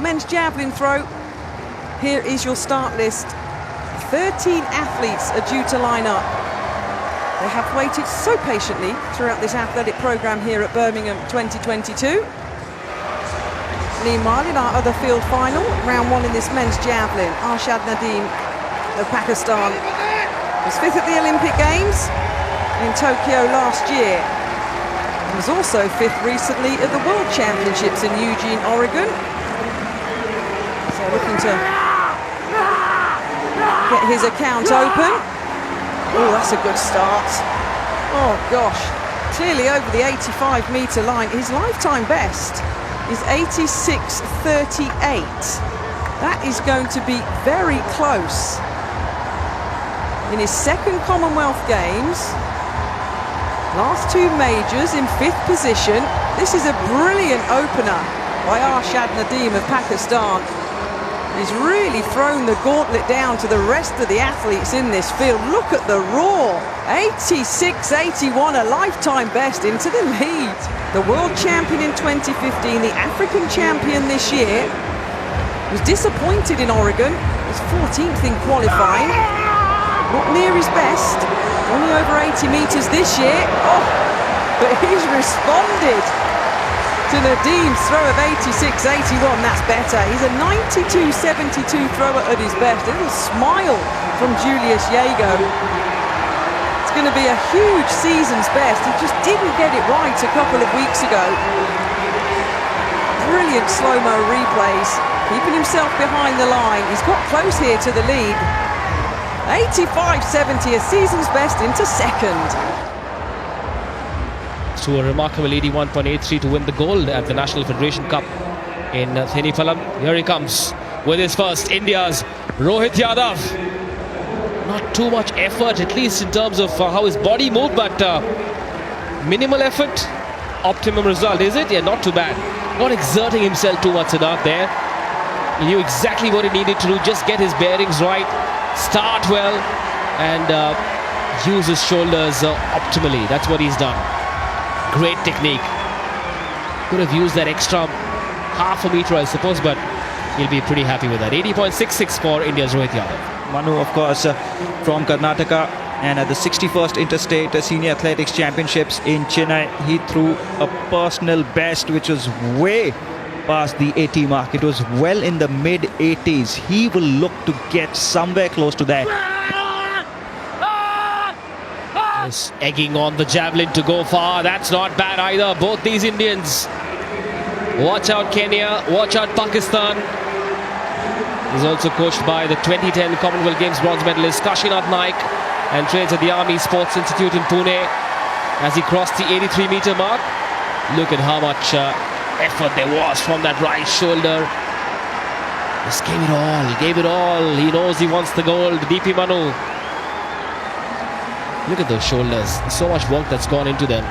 men's javelin throw. Here is your start list. 13 athletes are due to line up. They have waited so patiently throughout this athletic programme here at Birmingham 2022. Meanwhile, in our other field final, round one in this men's javelin, Arshad Nadeem of Pakistan was 5th at the Olympic Games in Tokyo last year. He was also 5th recently at the World Championships in Eugene, Oregon. So looking to get his account open. Oh, that's a good start. Oh gosh, clearly over the 85-metre line. His lifetime best is 86.38. That is going to be very close. In his second Commonwealth Games, last two majors in 5th position. This is a brilliant opener by Arshad Nadeem of Pakistan. He's really thrown the gauntlet down to the rest of the athletes in this field. Look at the roar. 86.81, a lifetime best into the lead. The world champion in 2015, the African champion this year, was disappointed in Oregon. Was 14th in qualifying. Not near his best. Only over 80 metres this year. Oh, but he's responded to Nadeem's throw of 86.81. That's better. He's a 92.72 thrower at his best. A little smile from Julius Yago. It's going to be a huge season's best. He just didn't get it right a couple of weeks ago. Brilliant slow-mo replays, keeping himself behind the line. He's got close here to the lead. 85.70, a season's best into second. To a remarkable 81.83 to win the gold at the National Federation Cup in Thenipalam. Here he comes with his first, India's Rohit Yadav. Not too much effort, at least in terms of how his body moved, but minimal effort, optimum result, is it? Yeah, not too bad. Not exerting himself too much enough there. He knew exactly what he needed to do, just get his bearings right, start well, and use his shoulders optimally. That's what he's done. Great technique. Could have used that extra half a metre, I suppose, but he'll be pretty happy with that. 80.66 for India's Rohit Yadav. Manu, of course, from Karnataka, and at the 61st Interstate Senior Athletics Championships in Chennai, he threw a personal best, which was way past the 80 mark. It was well in the mid-80s. He will look to get somewhere close to that. Just egging on the javelin to go far. That's not bad either. Both these Indians. Watch out Kenya, watch out Pakistan. He's also coached by the 2010 Commonwealth Games bronze medalist Kashinath Naik and trains at the Army Sports Institute in Pune. As he crossed the 83-metre mark, look at how much effort there was from that right shoulder. Just gave it all, he gave it all. He knows he wants the gold. DP Manu. Look at those shoulders. So much work that's gone into them.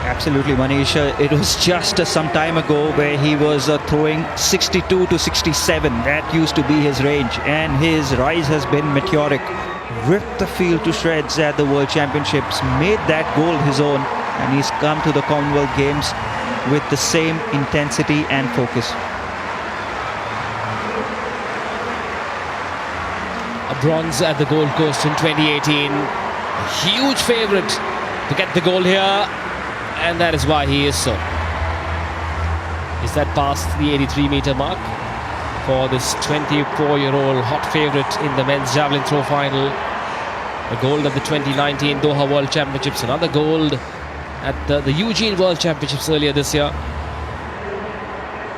Absolutely, Manish. It was just some time ago where he was throwing 62 to 67. That used to be his range, and his rise has been meteoric. Ripped the field to shreds at the World Championships, made that gold his own, and he's come to the Commonwealth Games with the same intensity and focus. A bronze at the Gold Coast in 2018. A huge favourite to get the gold here, and that is why he is so. Is that past the 83-metre mark for this 24-year-old hot favourite in the men's javelin throw final? A gold at the 2019 Doha World Championships, another gold at the Eugene World Championships earlier this year.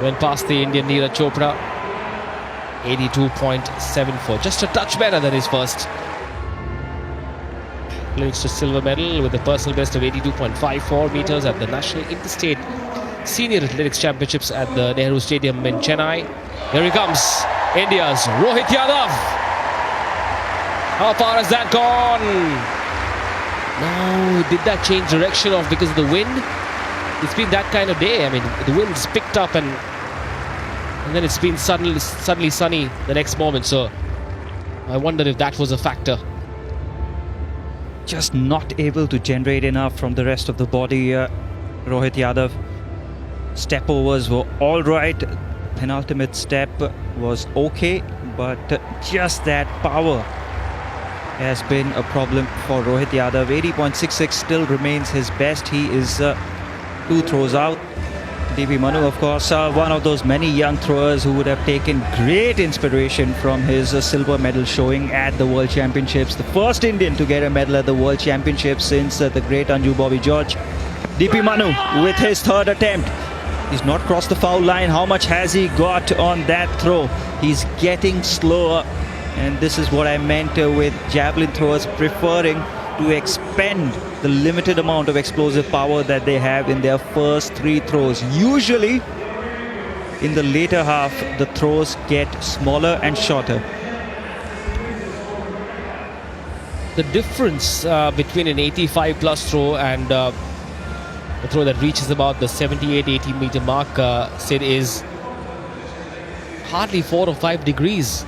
Went past the Indian Neeraj Chopra. 82.74, just a touch better than his first. Clinched a silver medal with a personal best of 82.54 metres at the National Interstate Senior Athletics Championships at the Nehru Stadium in Chennai. Here he comes, India's Rohit Yadav. How far has that gone? No, did that change direction off because of the wind? It's been that kind of day. I mean, the wind's picked up and then it's been suddenly sunny the next moment. So I wondered if that was a factor. Just not able to generate enough from the rest of the body, Rohit Yadav. Step overs were all right. penultimate step was okay, but just that power has been a problem for Rohit Yadav. 80.66 still remains his best. He is 2 throws out. DP Manu, of course, one of those many young throwers who would have taken great inspiration from his silver medal showing at the World Championships. The first Indian to get a medal at the World Championships since the great Anju Bobby George. DP Manu with his 3rd attempt. He's not crossed the foul line. How much has he got on that throw? He's getting slower. And this is what I meant with javelin throwers preferring to expend the limited amount of explosive power that they have in their first 3 throws. Usually, in the later half, the throws get smaller and shorter. The difference between an 85 plus throw and a throw that reaches about the 78-80 meter mark, Sid, is hardly 4 or 5 degrees.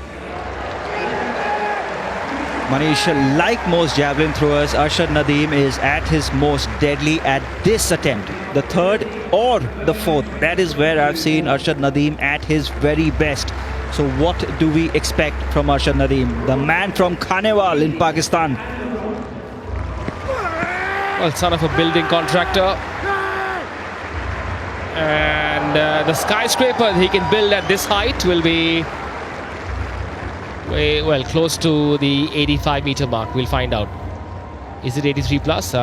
Manish, like most javelin throwers, Arshad Nadeem is at his most deadly at this attempt. The 3rd or the 4th. That is where I've seen Arshad Nadeem at his very best. So what do we expect from Arshad Nadeem, the man from Khanewal in Pakistan? Well, son of a building contractor. And the skyscraper he can build at this height will be well close to the 85 meter mark. We'll find out. Is it 83 plus?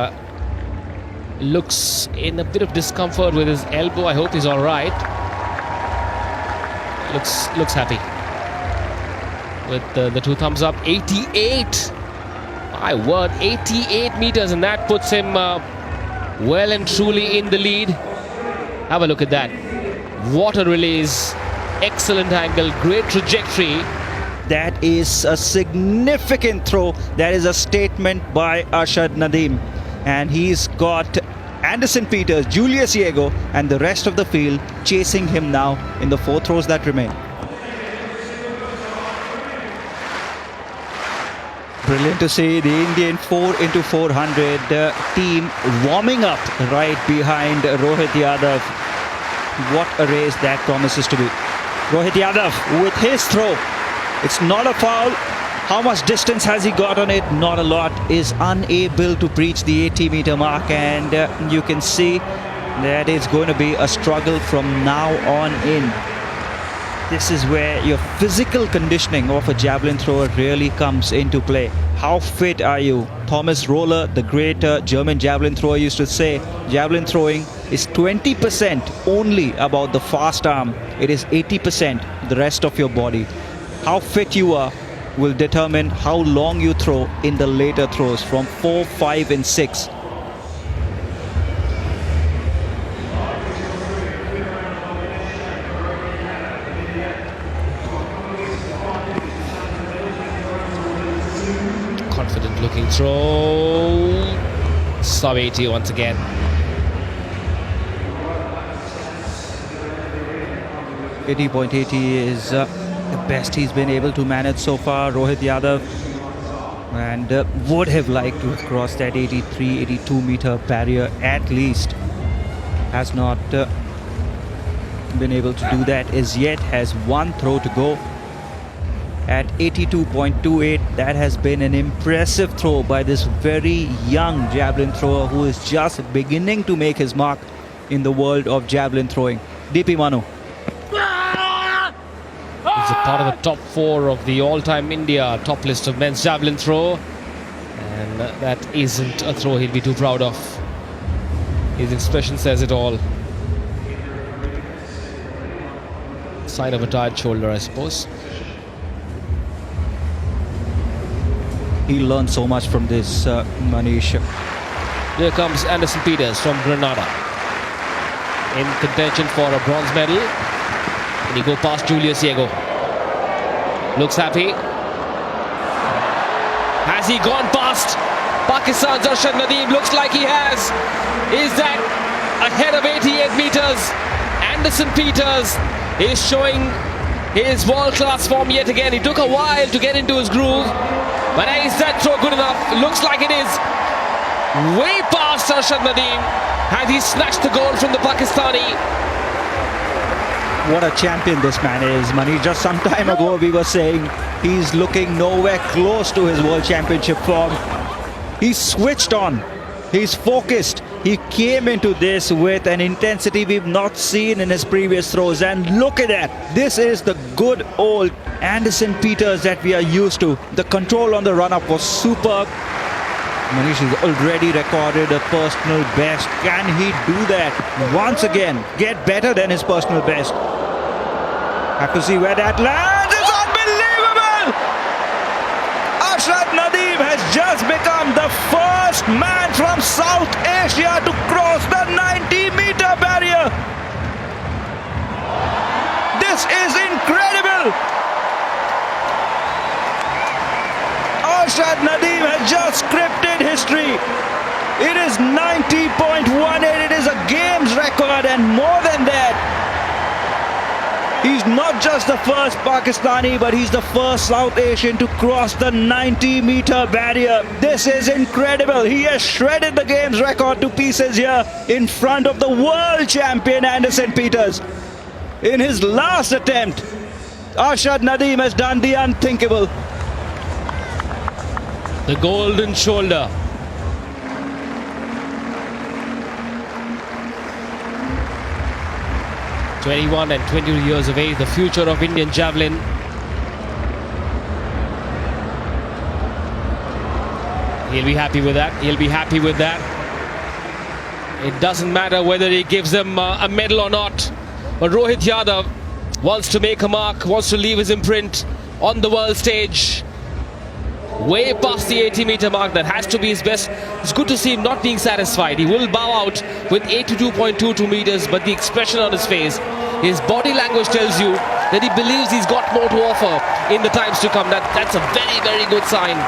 Looks in a bit of discomfort with his elbow. I hope he's all right. Looks happy with the 2 thumbs up. 88. My word, 88 meters, and that puts him well and truly in the lead. Have a look at that. What a release. Excellent angle, great trajectory. That is a significant throw. That is a statement by Arshad Nadeem. And he's got Anderson Peters, Julius Yego and the rest of the field chasing him now in the 4 throws that remain. Brilliant to see the Indian 4x400 team warming up right behind Rohit Yadav. What a race that promises to be. Rohit Yadav with his throw. It's not a foul. How much distance has he got on it? Not a lot. Is unable to breach the 80 meter mark, and you can see that it's going to be a struggle from now on in. This is where your physical conditioning of a javelin thrower really comes into play. How fit are you? Thomas Roller, the great German javelin thrower, used to say javelin throwing is 20% only about the fast arm. It is 80% the rest of your body. How fit you are will determine how long you throw in the later throws from 4, 5 and 6. Confident looking throw. Sub 80 once again. .80 is the best he's been able to manage so far, Rohit Yadav, and would have liked to have crossed that 83, 82 meter barrier at least. Has not been able to do that as yet. Has 1 throw to go at 82.28. That has been an impressive throw by this very young javelin thrower who is just beginning to make his mark in the world of javelin throwing. DP Manu. He's a part of the top 4 of the all-time India top list of men's javelin throw, and that isn't a throw he'll be too proud of. His expression says it all. Sign of a tired shoulder, I suppose. He learned so much from this, Manish. Here comes Anderson Peters from Grenada, in contention for a bronze medal. And he go past Julius Yego. Looks happy. Has he gone past Pakistan's Arshad Nadeem? Looks like he has. Is that ahead of 88 meters? Anderson Peters is showing his world-class form yet again. He took a while to get into his groove, but is that throw good enough? Looks like it is. Way past Arshad Nadeem. Has he snatched the goal from the Pakistani? What a champion this man is, Mani. Just some time ago we were saying he's looking nowhere close to his World Championship form. He's switched on. He's focused. He came into this with an intensity we've not seen in his previous throws. And look at that. This is the good old Anderson Peters that we are used to. The control on the run-up was superb. Manish has already recorded a personal best. Can he do that once again? Get better than his personal best. Have to see where that lands. It's unbelievable! Arshad Nadeem has just become the first man from South Asia to cross the 90-meter barrier. This is incredible! Arshad Nadeem has just scripted history. It is 90.18. It is a games record, and more than that, he's not just the first Pakistani, but he's the first South Asian to cross the 90-meter barrier. This is incredible. He has shredded the games record to pieces here in front of the world champion Anderson Peters. In his last attempt, Arshad Nadeem has done the unthinkable. The golden shoulder. (21 and 22 years of age, the future of Indian javelin. He'll be happy with that. He'll be happy with that. It doesn't matter whether he gives them a medal or not. But Rohit Yadav wants to make a mark, wants to leave his imprint on the world stage. Way past the 80-meter mark. That has to be his best. It's good to see him not being satisfied. He will bow out with 82.22 meters, but the expression on his face, his body language tells you that he believes he's got more to offer in the times to come. That's a very, very good sign.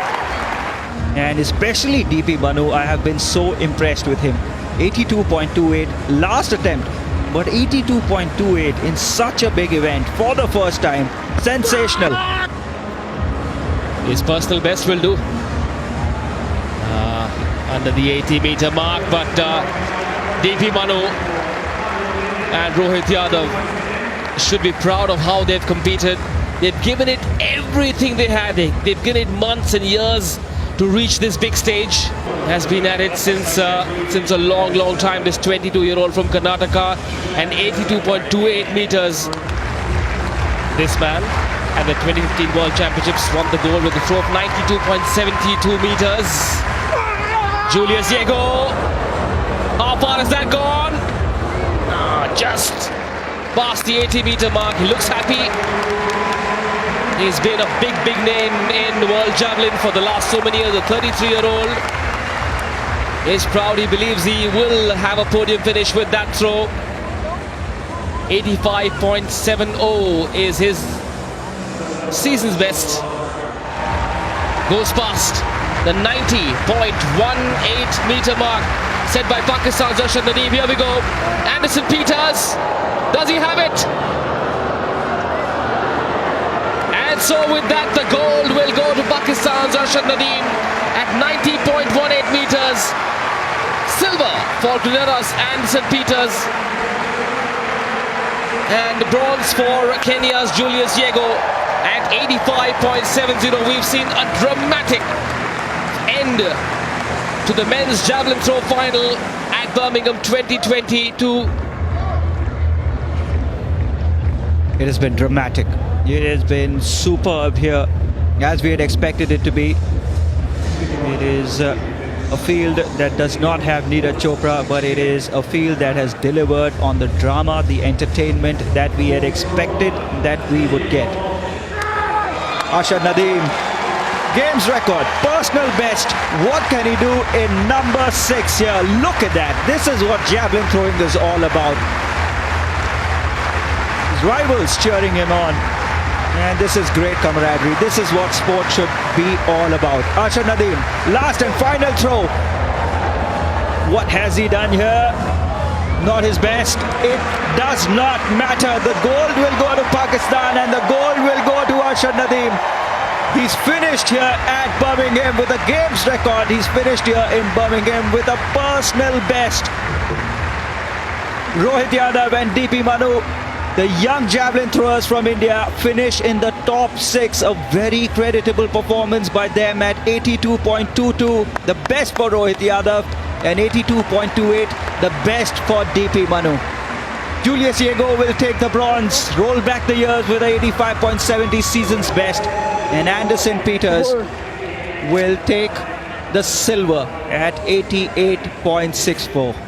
And especially DP Manu, I have been so impressed with him. 82.28 last attempt, but 82.28 in such a big event for the first time. Sensational. His personal best will do. Under the 80-meter mark, but DP Manu and Rohit Yadav should be proud of how they've competed. They've given it everything they had. They've given it months and years to reach this big stage. Has been at it since a long, long time. This 22-year-old from Karnataka, and 82.28 meters. This man at the 2015 World Championships won the gold with a throw of 92.72 meters. Julius Yego. How far has that gone? Just past the 80-meter mark. He looks happy. He's been a big, big name in the world javelin for the last so many years. The 33-year-old is proud. He believes he will have a podium finish with that throw. 85.70 is his season's best. Goes past the 90.18 meter mark set by Pakistan's Arshad Nadeem. Here we go. Anderson Peters. Does he have it? And so with that, the gold will go to Pakistan's Arshad Nadeem at 90.18 meters. Silver for Grenada's Anderson Peters. And bronze for Kenya's Julius Yego at 85.70. We've seen a dramatic end to the men's javelin throw final at Birmingham 2022. It has been dramatic. It has been superb here, as we had expected it to be. It is a field that does not have Neeraj Chopra, but it is a field that has delivered on the drama, the entertainment that we had expected that we would get. Arshad Nadeem, games record, personal best. What can he do in number 6 here? Look at that. This is what javelin throwing is all about. His rivals cheering him on. And this is great camaraderie. This is what sport should be all about. Arshad Nadeem, last and final throw. What has he done here? Not his best. It does not matter. The gold will go to Pakistan and the gold will go to Arshad Nadeem. He's finished here at Birmingham with a games record. He's finished here in Birmingham with a personal best. Rohit Yadav and DP Manu The young javelin throwers from India finish in the top 6. A very creditable performance by them at 82.22, the best for Rohit Yadav, and 82.28, the best for DP Manu. Julius Yego will take the bronze, roll back the years with a 85.70 season's best, and Anderson Peters will take the silver at 88.64.